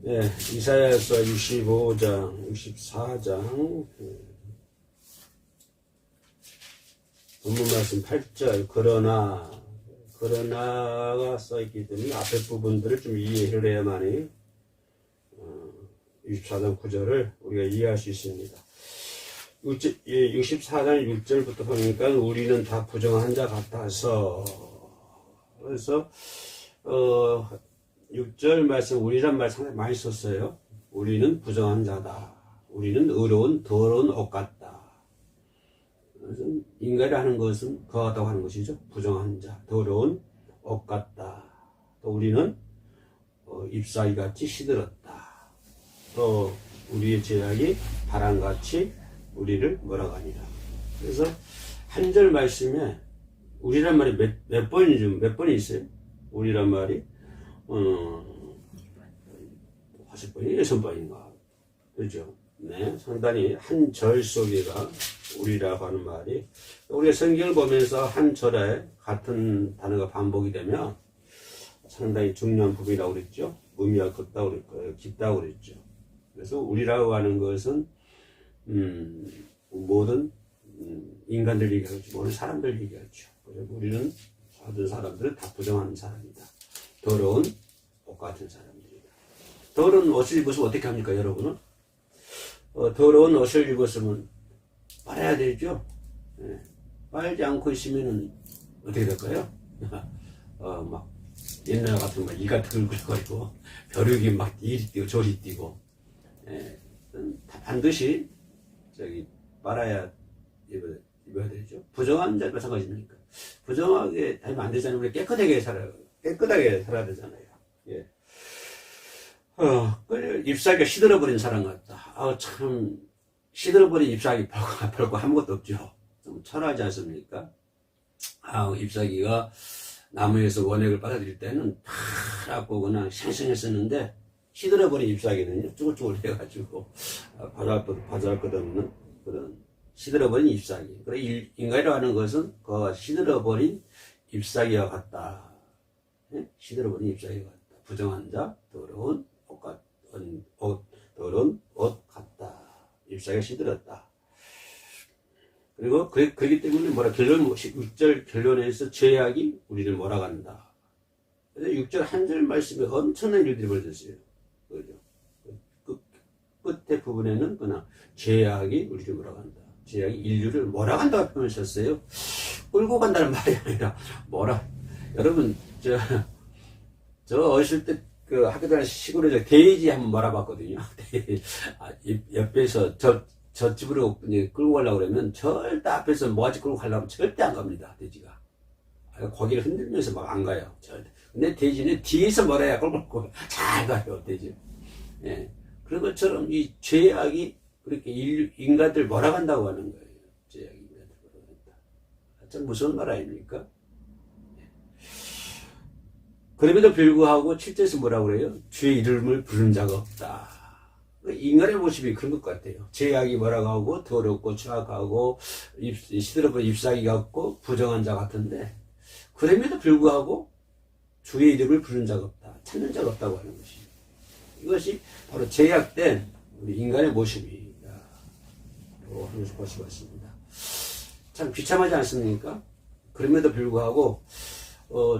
네, 이사야서 65장, 64장, 본문 말씀 8절, 그러나가 써있기 때문에 앞에 부분들을 좀 이해를 해야만이 64장 9절을 우리가 이해할 수 있습니다. 64장 6절부터 보니까 우리는 다 부정한 자 같아서, 그래서 6절 말씀, 우리란 말 상당히 많이 썼어요. 우리는 부정한 자다. 우리는 의로운 더러운 옷 같다. 인간이 하는 것은 거하다고 하는 것이죠. 부정한 자, 더러운 옷 같다. 또 우리는 잎사귀같이 시들었다. 또 우리의 죄악이 바람같이 우리를 몰아가니라. 그래서 한 절 말씀에 우리란 말이 몇 번이 있어요? 우리란 말이 50번이 6번인가. 그죠? 네. 상당히 한 절 속에가 우리라고 하는 말이, 우리가 성경을 보면서 한 절에 같은 단어가 반복이 되면 상당히 중요한 부분이라고 그랬죠. 의미가 깊다고 그랬죠. 그래서 우리라고 하는 것은 모든 인간들 얘기하죠. 모든 사람들 얘기하죠. 그리고 우리는 모든 사람들은 다 부정하는 사람이다. 더러운 옷 같은 사람들이다. 더러운 옷을 입었으면 어떻게 합니까, 여러분은? 더러운 옷을 입었으면 빨아야 되죠. 네. 빨지 않고 있으면은 어떻게 될까요? 막 옛날 같은 막 이가 들글거리고 벼룩이 막 이리 뛰고 저리 뛰고, 반드시 빨아야 입어야 되죠. 부정한 자도 마찬가지입니까? 부정하게 하면 안 되잖아요. 우리 깨끗하게 살아야 되잖아요. 예. 잎사귀가 시들어버린 사람 같다. 참, 시들어버린 잎사귀 별거 아무것도 없죠. 좀 철하지 않습니까? 잎사귀가 나무에서 원액을 빨아들일 때는 파랗고 그냥 싱싱했었는데, 시들어버린 잎사귀는요, 쭈글쭈글 해가지고, 바잘것없는 그런 시들어버린 잎사귀. 그래, 인간이라고 하는 것은 그 시들어버린 잎사귀와 같다. 예? 시들어버린 잎사귀와 같다. 부정한 자, 더러운 옷 같다. 잎사귀가 시들었다. 그리고 그렇기 때문에 6절 결론에서 죄악이 우리를 몰아간다. 그래서 6절 한 절 말씀에 엄청난 일들이 벌어졌어요. 그죠? 끝에 부분에는 그냥 죄악이 우리를 몰아간다. 죄악이 인류를 몰아간다고 표현을 썼어요. 끌고 간다는 말이 아니라 여러분 저 어렸을 때 그 학교 다닐 시골에 돼지 한번 몰아봤거든요. 옆에서 저 집으로 이제 끌고 가려고 그러면 절대 앞에서 모아지 끌고 가려면 절대 안 갑니다. 돼지가. 고개를 흔들면서 막 안 가요. 절대. 근데 돼지는 뒤에서 몰아야 끌고 잘 가요. 돼지. 예. 그런 것처럼 이 죄악이 그렇게 인간들 몰아간다고 하는 거예요. 죄악이 인간들 몰아간다. 참 무서운 말 아닙니까? 그럼에도 불구하고 7절에서 뭐라고 그래요? 주의 이름을 부른 자가 없다. 인간의 모습이 그런 것 같아요. 죄악이 몰아가고 더럽고 추악하고 시들어버린 잎사귀 같고 부정한 자 같은데, 그럼에도 불구하고 주의 이름을 부른 자가 없다. 찾는 자가 없다고 하는 것이. 이것이 바로 죄악된 우리 인간의 모습이다. 하면서 볼 수가 있습니다. 참 비참하지 않습니까? 그럼에도 불구하고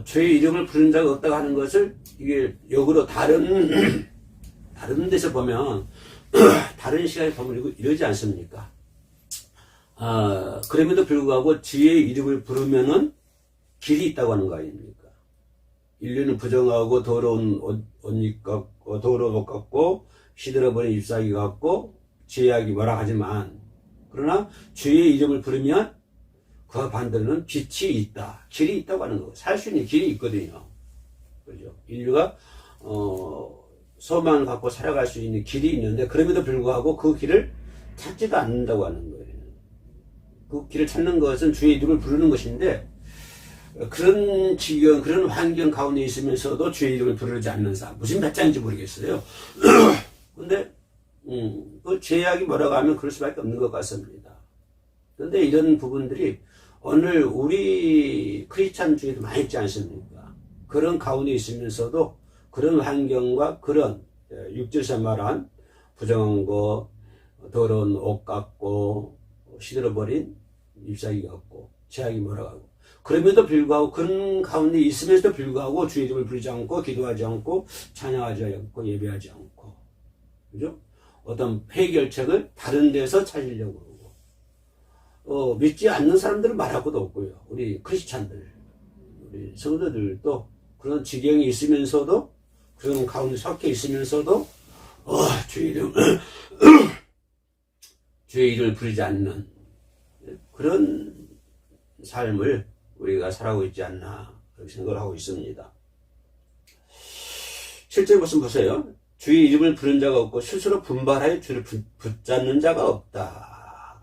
죄의 이름을 부른 자가 없다고 하는 것을, 이게 역으로 다른 데서 보면 다른 시간에 보면 이러지 않습니까? 그럼에도 불구하고 주의 이름을 부르면은 길이 있다고 하는 거 아닙니까? 인류는 부정하고 더러운 옷 같고 더러운 옷 같고 시들어버린 잎사귀 같고 죄악이 뭐라 하지만, 그러나 주의 이름을 부르면 그 반대로는 빛이 있다. 길이 있다고 하는 거. 살 수 있는 길이 있거든요. 그죠? 인류가 소망을 갖고 살아갈 수 있는 길이 있는데, 그럼에도 불구하고 그 길을 찾지도 않는다고 하는 거예요. 그 길을 찾는 것은 주의 이름을 부르는 것인데, 그런 지경, 그런 환경 가운데 있으면서도 주의 이름을 부르지 않는 사람, 무슨 배짱인지 모르겠어요. 근데 그 죄악이 뭐라고 하면 그럴 수밖에 없는 것 같습니다. 그런데 이런 부분들이 오늘 우리 크리스찬 중에도 많이 있지 않습니까? 그런 가운데 있으면서도 그런 환경과 그런 6절에서 말한 부정한 거, 더러운 옷 같고, 시들어버린 잎사귀 같고, 제약이 몰아가고. 그럼에도 불구하고, 그런 가운데 있으면서도 불구하고, 주의 이름을 부르지 않고, 기도하지 않고, 찬양하지 않고, 예배하지 않고. 그죠? 어떤 해결책을 다른 데서 찾으려고 그러고. 믿지 않는 사람들은 말할 것도 없고요. 우리 크리스찬들, 우리 성도들도 그런 지경이 있으면서도, 그런 가운데 섞여 있으면서도, 주의 이름, 주의 이름을 부르지 않는 그런 삶을 우리가 살아가고 있지 않나, 그렇게 생각을 하고 있습니다. 실제 것은 보세요. 주의 이름을 부른 자가 없고 스스로 분발하여 주를 붙잡는 자가 없다.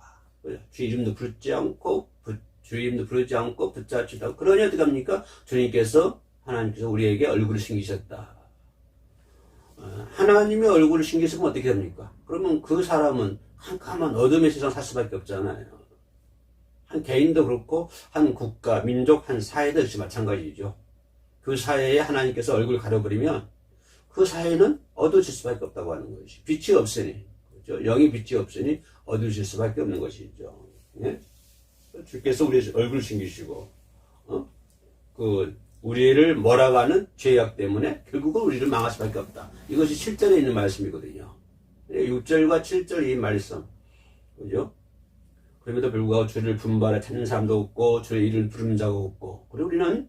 주의 이름도 부르지 않고 주의 이름도 부르지 않고 붙잡지도 않고. 그러니 어떻게 합니까? 하나님께서 우리에게 얼굴을 숨기셨다. 하나님의 얼굴을 숨기시면 어떻게 합니까? 그러면 그 사람은 캄캄한 어둠의 세상 살 수밖에 없잖아요. 한 개인도 그렇고 한 국가, 민족, 한 사회도 역시 마찬가지죠. 그 사회에 하나님께서 얼굴을 가려버리면 그 사회는 어두워질 수밖에 없다고 하는 것이. 빛이 없으니, 그렇죠? 영의 빛이 없으니 어두워질 수밖에 없는 것이죠. 예? 주께서 우리의 얼굴을 숨기시고, 우리를 몰아가는 죄악 때문에 결국은 우리를 망할 수밖에 없다. 이것이 7절에 있는 말씀이거든요. 6절과 7절 이 말씀. 그죠? 그럼에도 불구하고 주를 분발해 찾는 사람도 없고, 주의 이름을 부르는 자가 없고, 그리고 우리는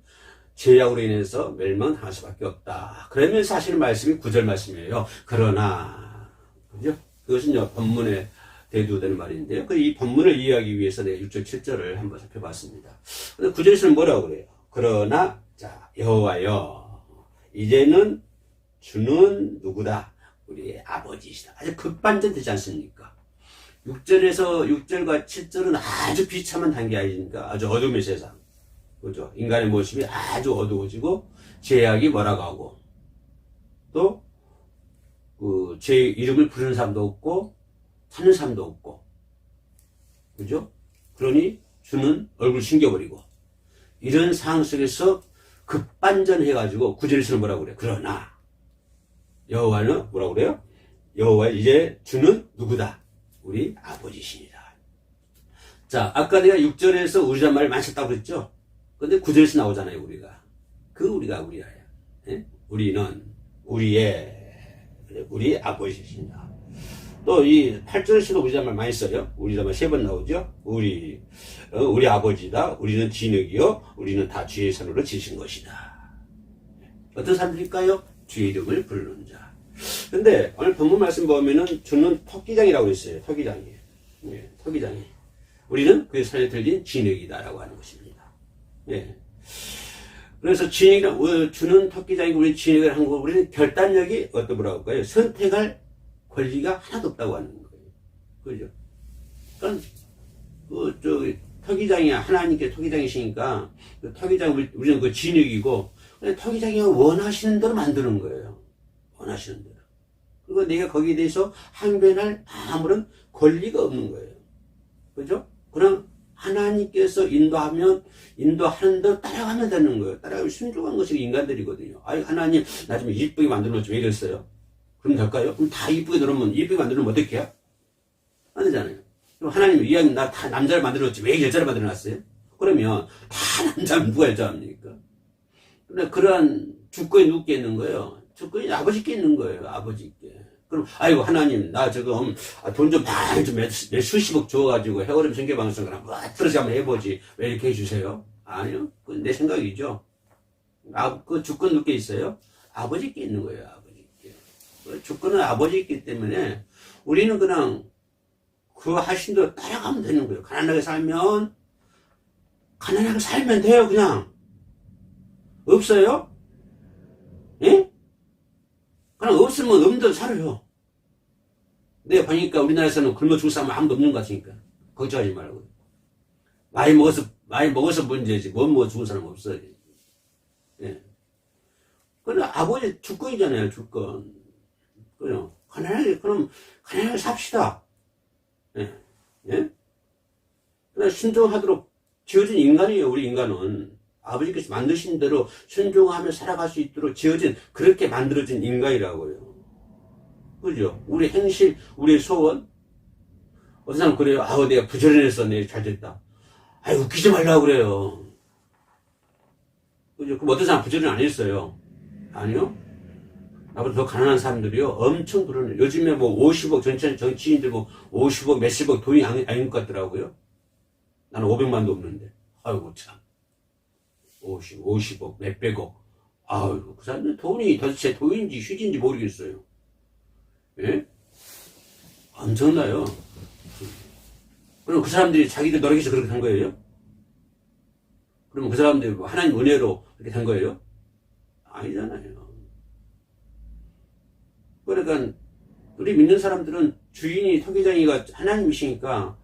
죄악으로 인해서 멸망당할 수밖에 없다. 그러면 사실 말씀이 9절 말씀이에요. 그러나, 그죠? 그것은요, 본문에 대두되는 말인데요. 이 본문을 이해하기 위해서 내가 6절, 7절을 한번 살펴봤습니다. 근데 9절에서는 뭐라고 그래요? 그러나, 자, 여호와여, 이제는 주는 누구다? 우리의 아버지시다. 아주 급반전 되지 않습니까? 6절과 7절은 아주 비참한 단계 아닙니까? 아주 어둠의 세상. 그죠? 인간의 모습이 아주 어두워지고, 죄악이 몰아가고, 또, 제 이름을 부르는 사람도 없고, 찾는 사람도 없고, 그죠? 그러니, 주는 얼굴 숨겨버리고, 이런 상황 속에서 급반전해가지고, 구절에서는 뭐라고 그래요? 그러나, 여호와는 뭐라고 그래요? 여호와 이제 주는 누구다? 우리 아버지십니다. 자, 아까 내가 6절에서 우리란 말을 많이 썼다고 그랬죠? 근데 9절에서 나오잖아요, 우리가. 우리가 우리야. 예? 우리는 우리 아버지십니다. 또 이 8절에서도 우리란 말 많이 써요. 우리란 말 3번 나오죠? 우리 아버지다. 우리는 진흙이요. 우리는 다 주의 손으로 지으신 것이다. 어떤 사람들일까요? 주의 이름을 부르는 자. 근데 오늘 본문 말씀 보면은 주는 토기장이라고 했어요. 토기장이. 예, 토기장이. 우리는 그의 손에 들린 진흙이다라고 하는 것입니다. 예. 그래서 주는 토기장이고 우리 진흙을 한 거, 우리는 결단력이 뭐라고 할까요? 선택할 권리가 하나도 없다고 하는 거예요. 그죠? 그러니까, 토기장이 하나님께 토기장이시니까, 우리는 그 진흙이고, 토기장이 원하시는 대로 만드는 거예요. 원하시는 대로. 그리고 내가 거기에 대해서 항변할 아무런 권리가 없는 거예요. 그죠? 그냥 하나님께서 인도하는 대로 따라가면 되는 거예요. 따라가면 순종한 것이 인간들이거든요. 아니, 하나님, 나 좀 이쁘게 만들어놓지 왜 이랬어요? 그럼 될까요? 그럼 다 이쁘게 만들면 어떻게 해요? 안 되잖아요. 그럼 하나님, 이왕 나 다 남자를 만들어놓지 왜 여자를 만들어놨어요? 그러면 다 남자면 누가 여자입니까? 근데 그러한 주권이 누구께 있는 거예요? 주권이 아버지께 있는 거예요. 아버지께. 그럼 아이고 하나님 나 지금 돈 좀 많이 좀 몇 수십억 줘가지고 해오름 선교방송을 한번 들어서 한번 해보지 왜 이렇게 해주세요? 아니요. 그건 내 생각이죠. 그 주권 누구께 있어요? 아버지께 있는 거예요. 아버지께. 그 주권은 아버지께 때문에 우리는 그냥 그 하신 대로 따라가면 되는 거예요. 가난하게 살면 돼요. 그냥. 없어요? 예? 그냥 없으면 없는 대로 살아요. 내가 보니까 우리나라에서는 굶어 죽을 사람 아무도 없는 것 같으니까 걱정하지 말고. 많이 먹어서 문제지. 못 먹어 죽은 사람 없어요. 예. 그럼 아버지 주권이잖아요. 주권. 그럼 가난하게 삽시다. 예. 예? 그냥 순종하도록 지어진 인간이에요. 우리 인간은. 아버지께서 만드신 대로 순종하며 살아갈 수 있도록 지어진, 그렇게 만들어진 인간이라고요. 그죠? 우리 행실, 우리의 소원. 어떤 사람 그래요. 아우, 내가 부지런해서 내가 잘 됐다. 아이, 웃기지 말라고 그래요. 그죠? 그럼 어떤 사람 부지런 안 했어요? 아니요? 나보다 더 가난한 사람들이요. 엄청 부러워요. 요즘에 뭐 50억, 정치인들 뭐 50억, 몇십억 돈이 아닌 것 같더라고요. 나는 500만도 없는데. 아이고, 참. 50억, 몇백억. 아유, 그 사람들 돈이 도대체 돈인지 휴지인지 모르겠어요. 예? 엄청나요. 그럼 그 사람들이 자기들 노력해서 그렇게 된 거예요? 그러면 그 사람들이 뭐 하나님 은혜로 그렇게 된 거예요? 아니잖아요. 그러니까 우리 믿는 사람들은 주인이 토기장이가 하나님이시니까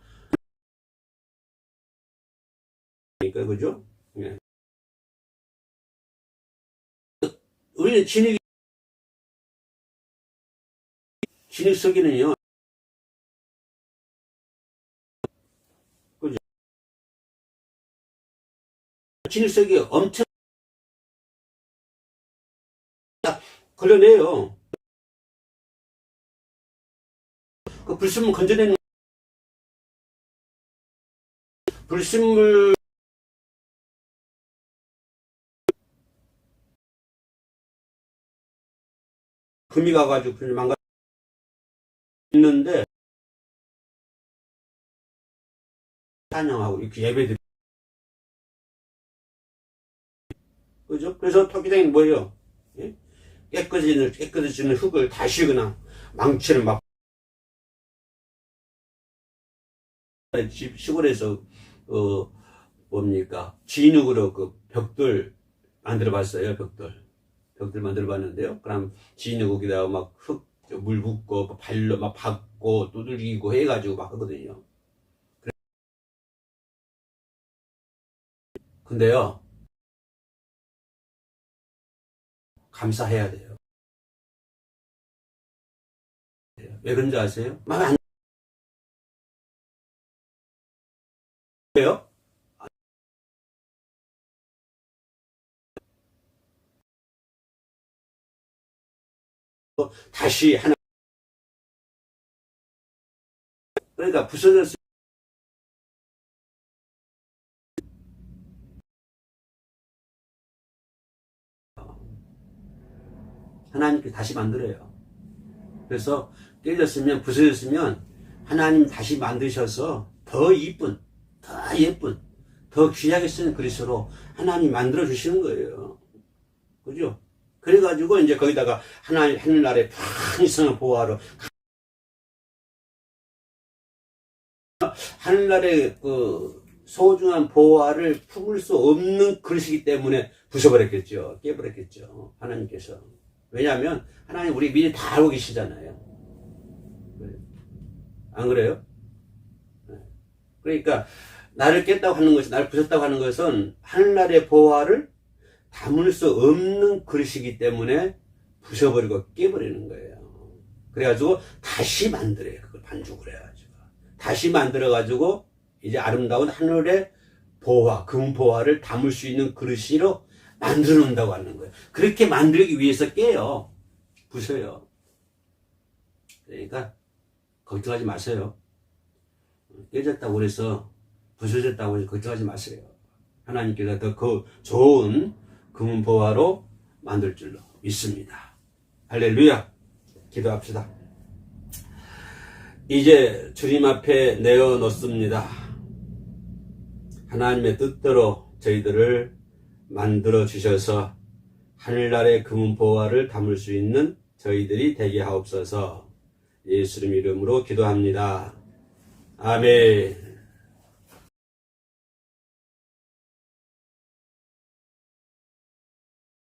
그죠? 예. 우리는 진흙 속에는요. 그죠? 진흙 속에 엄청 걸러내요. 그 불순물 건져내는 불순물 금이 가가지고 망가 있는데 찬양하고 이렇게 예배드리 그죠? 그래서 토기장이 뭐예요? 예? 깨끗해지는 흙을 다시 그냥 망치를 막 시골에서 뭡니까 진흙으로 그 벽돌 만들어 봤어요. 벽돌 만들어 봤는데요. 그럼 진흙 거기다가 막 흙 물 붓고 발로 막 밟고 두들기고 해가지고 막 하거든요. 근데요 감사해야 돼요. 왜 그런지 아세요? 마음에 안 돼요? 다시 하나 그러니까 부서졌을 하나님께 다시 만들어요. 그래서 깨졌으면 부서졌으면 하나님 다시 만드셔서 더 이쁜, 더 예쁜, 더 귀하게 쓰는 그리스도로 하나님 만들어 주시는 거예요. 그죠? 그래가지고 이제 거기다가 하늘나라의 풍성한 보화로 하늘나라의 그 소중한 보화를 품을 수 없는 그릇이기 때문에 부숴버렸겠죠. 깨버렸겠죠. 하나님께서. 왜냐하면 하나님 우리 미리 다 알고 계시잖아요. 안 그래요? 그러니까 나를 깼다고 하는 것이 나를 부쉈다고 하는 것은 하늘나라의 보화를 담을 수 없는 그릇이기 때문에 부숴버리고 깨버리는 거예요. 그래가지고 다시 만들어요. 그걸 반죽을 해가지고 다시 만들어가지고 이제 아름다운 하늘의 보화, 금 보화를 담을 수 있는 그릇으로 만들어 놓는다고 하는 거예요. 그렇게 만들기 위해서 깨요. 부숴요. 그러니까 걱정하지 마세요. 깨졌다고 해서 부서졌다고 해서 걱정하지 마세요. 하나님께서 더 좋은 금은 보화로 만들 줄로 믿습니다. 할렐루야. 기도합시다. 이제 주님 앞에 내어놓습니다. 하나님의 뜻대로 저희들을 만들어 주셔서 하늘나라의 금은 보화를 담을 수 있는 저희들이 되게 하옵소서. 예수님 이름으로 기도합니다. 아멘.